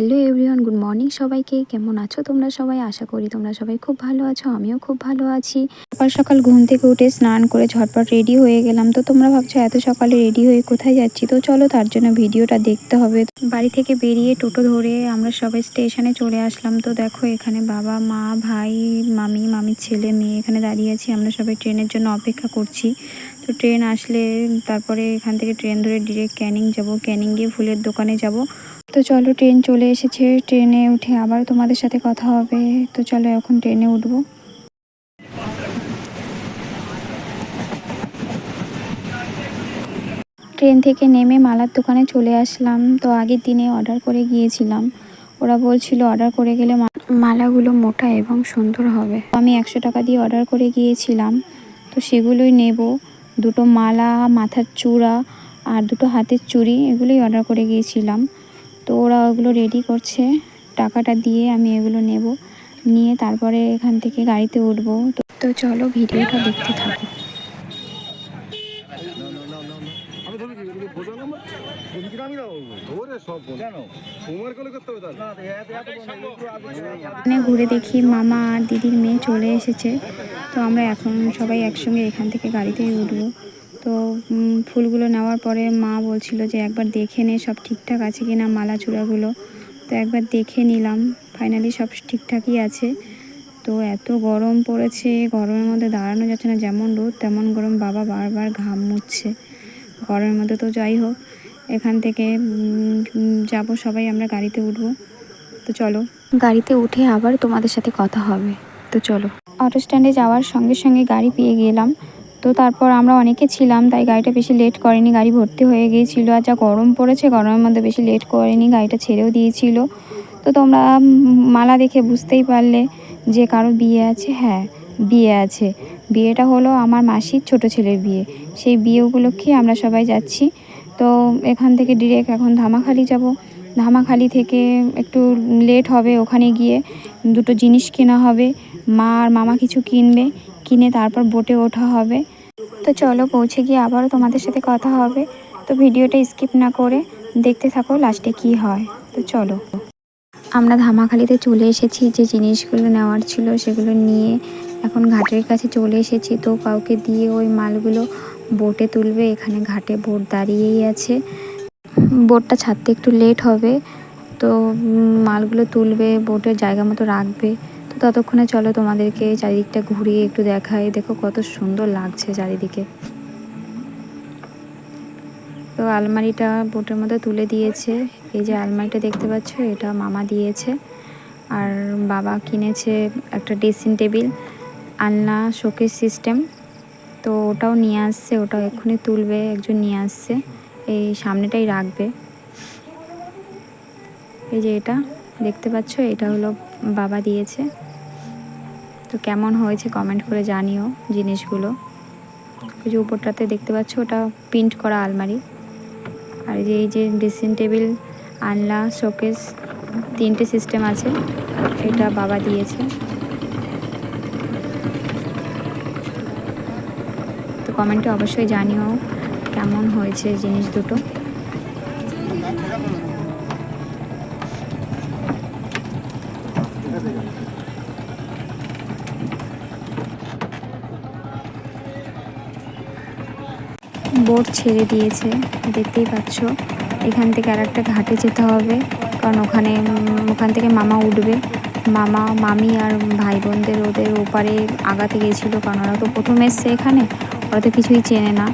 Hello everyone, good morning সবাইকে। কেমন আছো তোমরা সবাই? আশা করি তোমরা সবাই খুব ভালো আছো, আমিও খুব ভালো আছি। সকাল সকাল ঘুম থেকে উঠে স্নান করে ঝটপট রেডি হয়ে গেলাম। তো তোমরা ভাবছো এত সকালে রেডি হয়ে কোথায় যাচ্ছি? তো চলো, তার জন্য ভিডিওটা দেখতে হবে। বাড়ি থেকে বেরিয়ে টোটো ধরে আমরা সবাই স্টেশনে চলে আসলাম। তো দেখো, এখানে বাবা, মা, ভাই, মামির ছেলে, মেয়ে এখানে দাঁড়িয়ে আছি। আমরা সবাই ট্রেনের জন্য অপেক্ষা করছি। তো ট্রেন আসলে তারপরে এখান থেকে ট্রেন ধরে ডিরেক্ট ক্যানিং যাব। ক্যানিং গিয়ে ফুলের দোকানে যাব। তো চলো, ট্রেন চলে এসেছে। ট্রেনে উঠে আবার তোমাদের সাথে কথা হবে। তো চলো, এখন ট্রেনে উঠবো। ট্রেন থেকে নেমে মালার দোকানে চলে আসলাম। তো আগের দিনে অর্ডার করে গিয়েছিলাম। ওরা বলছিল অর্ডার করে গেলে মালাগুলো মোটা এবং সুন্দর হবে। আমি 100 টাকা দিয়ে অর্ডার করে গিয়েছিলাম। তো সেগুলোই নেব। দুটো মালা, মাথার চূড়া আর দুটো হাতের চুড়ি, এগুলোই অর্ডার করে গিয়েছিলাম। তো ওরা ওগুলো রেডি করছে। টাকাটা দিয়ে আমি এগুলো নেব, নিয়ে তারপরে এখান থেকে গাড়িতে উঠবো। তো চলো, ভিডিওটা দেখতে থাকো। ঘুরে দেখি মামা আর দিদির মেয়ে চলে এসেছে। তো আমরা এখন সবাই একসঙ্গে এখান থেকে গাড়িতেই উঠবো। তো ফুলগুলো নেওয়ার পরে মা বলছিল যে একবার দেখে নে সব ঠিকঠাক আছে কিনা মালা চূড়াগুলো। তো একবার দেখে নিলাম, ফাইনালি সব ঠিকঠাকই আছে। তো এত গরম পড়েছে, গরমের মধ্যে দাঁড়ানো যাচ্ছে না। যেমন রোদ তেমন গরম। বাবা বারবার ঘাম মুছছে গরমের মধ্যে। তো যাই হোক, এখান থেকে যাব, সবাই আমরা গাড়িতে উঠবো। তো চলো, গাড়িতে উঠে আবার তোমাদের সাথে কথা হবে। তো চলো, অটো স্ট্যান্ডে যাওয়ার সঙ্গে সঙ্গে গাড়ি পেয়ে গেলাম। তো তারপর আমরা অনেকে ছিলাম, তাই গাড়িটা বেশি লেট করেনি। গাড়ি ভর্তি হয়ে গিয়েছিল। আর যা গরম পড়েছে, গরমের মধ্যে বেশি লেট করেনি, গাড়িটা ছেড়েও দিয়েছিল। তো তোমরা মালা দেখে বুঝতেই পারলে যে কারো বিয়ে আছে। হ্যাঁ, বিয়ে আছে। বিয়েটা হলো আমার মাসির ছোট ছেলের বিয়ে। সেই বিয়ে উপলক্ষে আমরা সবাই যাচ্ছি। তো এখান থেকে ডিরেক্ট এখন ধামাখালি যাব। ধামাখালি থেকে একটু লেট হবে। ওখানে গিয়ে দুটো জিনিস কেনা হবে। মা আর মামা কিছু কিনবে, কিনে তারপর বোটে ওঠা হবে। তো চলো, পৌঁছে গিয়ে আবারও তোমাদের সাথে কথা হবে। তো ভিডিওটা স্কিপ না করে দেখতে থাকো লাস্টে কি হয়। তো চলো, আমরা ধামাখালিতে চলে এসেছি। যে জিনিসগুলো নেওয়ার ছিল সেগুলো নিয়ে এখন ঘাটের কাছে চলে এসেছি। তো কাউকে দিয়ে ওই মালগুলো বোটে তুলবে। এখানে ঘাটে বোট দাঁড়িয়েই আছে। বোটটা ছাড়তে একটু লেট হবে। তো মালগুলো তুলবে, বোটের জায়গা মতো রাখবে। তো ততক্ষণে চলো তোমাদেরকে চারিদিকটা ঘুরিয়ে একটু দেখাই। দেখো কত সুন্দর লাগছে চারিদিকে। তো আলমারিটা বোটের মধ্যে তুলে দিয়েছে। এই যে আলমারিটা দেখতে পাচ্ছ, এটা মামা দিয়েছে। আর বাবা কিনেছে একটা ড্রেসিং টেবিল, আলনা, শোকেস সিস্টেম। তো ওটাও নিয়ে আসছে, ওটাও এক্ষুনি তুলবে, একজন নিয়ে আসছে। এই সামনেটাই রাখবে। এই যে এটা দেখতে পাচ্ছ, এটা হলো বাবা দিয়েছে। তো কেমন হয়েছে কমেন্ট করে জানিও জিনিসগুলো। ওই যে উপরটাতে দেখতে পাচ্ছ, ওটা প্রিন্ট করা আলমারি। আর এই যে ড্রেসিং টেবিল, আলনা, শোকেস, 3টে সিস্টেম আছে, এটা বাবা দিয়েছে। তো কমেন্টে অবশ্যই জানিও কেমন হয়েছে জিনিস দুটো। বোট ছেড়ে দিয়েছে, দেখতেই পাচ্ছ। এখান থেকে আর একটা ঘাটে যেতে হবে, কারণ ওখান থেকে মামা উঠবে। মামা, মামি আর ভাই বোনদের ওদের ওপারে আগাতে গিয়েছিলো, কারণ ওরা তো প্রথম এসছে এখানে, ওরা তো কিছুই চেনে না।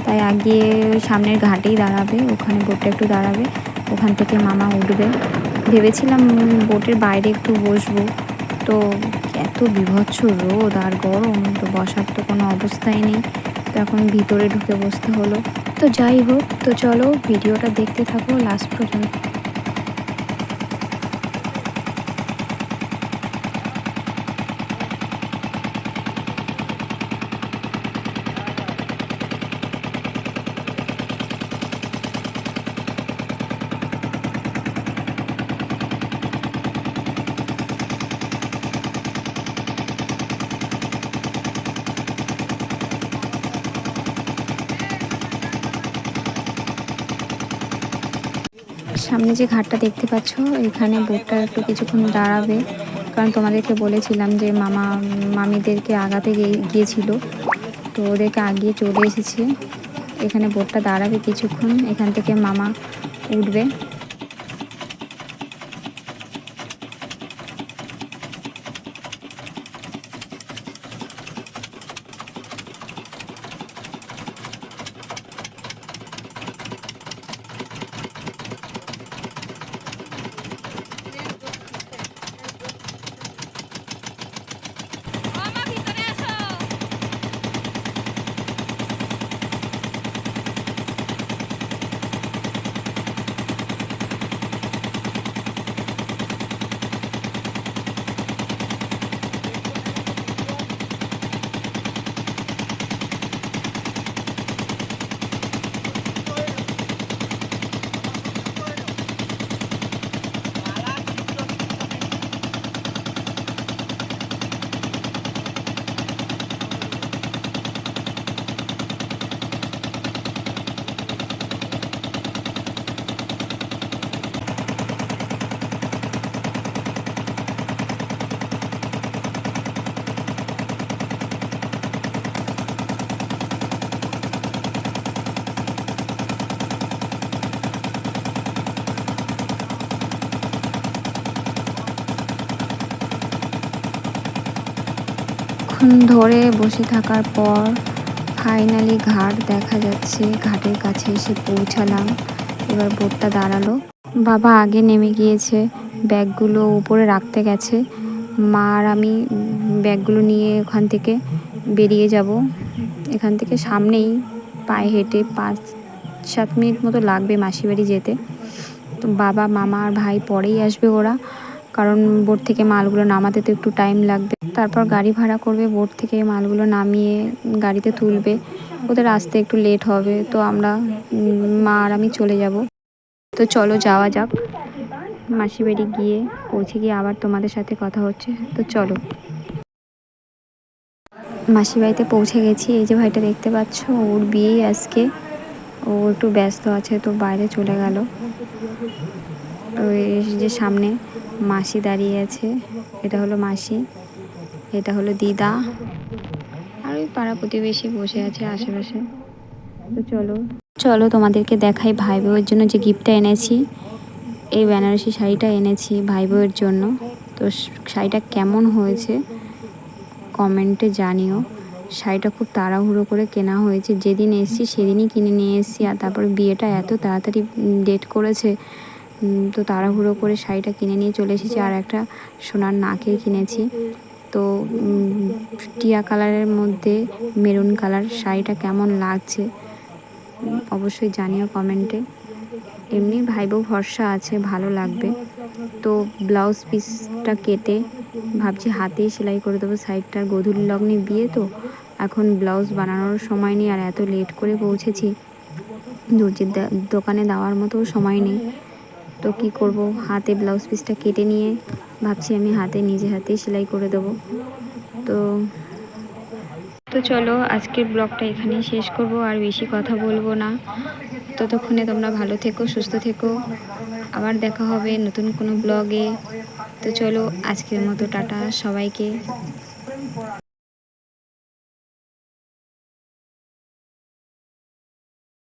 তাই আগিয়ে ওই সামনের ঘাটেই দাঁড়াবে, ওখানে বোটটা একটু দাঁড়াবে, ওখান থেকে মামা উঠবে। ভেবেছিলাম বোটের বাইরে একটু বসবো, তো এত বীভৎস রোদ আর গরম, তো বসার তো কোনো অবস্থাই নেই। তো এখন ভিতরে ঢুকে বসতে হলো। তো যাই হোক, তো চলো ভিডিওটা দেখতে থাকো লাস্ট পর্যন্ত। সামনে যে ঘাটটা দেখতে পাচ্ছ, এখানে বোটটা একটু কিছুক্ষণ দাঁড়াবে, কারণ তোমাদেরকে বলেছিলাম যে মামা মামিদেরকে আগাতে গিয়েছিল, তো ওদেরকে আগিয়ে চলে এসেছে। এখানে বোটটা দাঁড়াবে কিছুক্ষণ, এখান থেকে মামা উঠবে। অনেকক্ষণ ধরে বসে থাকার পর ফাইনালি ঘাট দেখা যাচ্ছে। ঘাটের কাছে এসে পৌঁছালাম। এবার বোটটা দাঁড়ালো। বাবা আগে নেমে গিয়েছে, ব্যাগগুলো উপরে রাখতে গেছে। মা আর আমি ব্যাগগুলো নিয়ে ওখান থেকে বেরিয়ে যাব। এখান থেকে সামনেই পায়ে হেঁটে 5-7 মিনিট মতো লাগবে মাসিবাড়ি যেতে। তো বাবা মামা আর ভাই পরেই আসবে ওরা, কারণ বোট থেকে মালগুলো নামাতে তো একটু টাইম লাগবে। তারপর গাড়ি ভাড়া করবে, বোট থেকে মালগুলো নামিয়ে গাড়িতে তুলবে। ওদের আসতে একটু লেট হবে, তো আমরা মা আর আমি চলে যাব। তো চলো যাওয়া যাক। মাসিবাড়ি গিয়ে পৌঁছে গিয়ে আবার তোমাদের সাথে কথা হচ্ছে। তো চলো। মাসিবাড়িতে পৌঁছে গেছি। এই যে ভাইটা দেখতে পাচ্ছ, ওর বিয়েই আজকে। ও একটু ব্যস্ত আছে, তো বাইরে চলে গেল। তো এই যে সামনে মাসি দাঁড়িয়ে আছে, এটা হলো মাসি, এটা হলো দিদা, আর ওই পাড়া প্রতিবেশী বসে আছে আশেপাশে। তো চলো চলো তোমাদেরকে দেখাই ভাই বউয়ের জন্য যে গিফটটা এনেছি। এই বেনারসি শাড়িটা এনেছি ভাই বউয়ের জন্য। তো শাড়িটা কেমন হয়েছে কমেন্টে জানিও। শাড়িটা খুব তাড়াহুড়ো করে কেনা হয়েছে, যেদিন এসেছি সেদিনই কিনে নিয়ে এসেছি। আর তারপরে বিয়েটা এত তাড়াতাড়ি ডেট করেছে, তো তাড়াহুড়ো করে শাড়িটা কিনে নিয়ে চলে এসেছি। আর একটা সোনার নাকের কিনেছি। তো টিয়া কালারের মধ্যে মেরুন কালার, শাড়িটা কেমন লাগছে অবশ্যই জানিও কমেন্টে। এমনি ভাই বউ ভরসা আছে, ভালো লাগবে। তো ব্লাউজ পিসটা কেটে ভাবছি হাতেই সেলাই করে দেবো সাইডটার। গোধূলি লগ্নে বিয়ে, তো এখন ব্লাউজ বানানোর সময় নেই, আর এত লেট করে পৌঁছেছি, দর্জির দোকানে দেওয়ার মতো সময় নেই। তো কি করব, হাতে ব্লাউজ পিসটা কেটে নিয়ে ভাবছি আমি নিজে হাতেই সেলাই করে দেবো। তো তো চলো আজকের ব্লগটা এখানেই শেষ করব, আর বেশি কথা বলবো না। ততক্ষণে তোমরা ভালো থেকো, সুস্থ থেকো। আবার দেখা হবে নতুন কোনো ব্লগে। তো চলো আজকের মতো টাটা সবাইকে।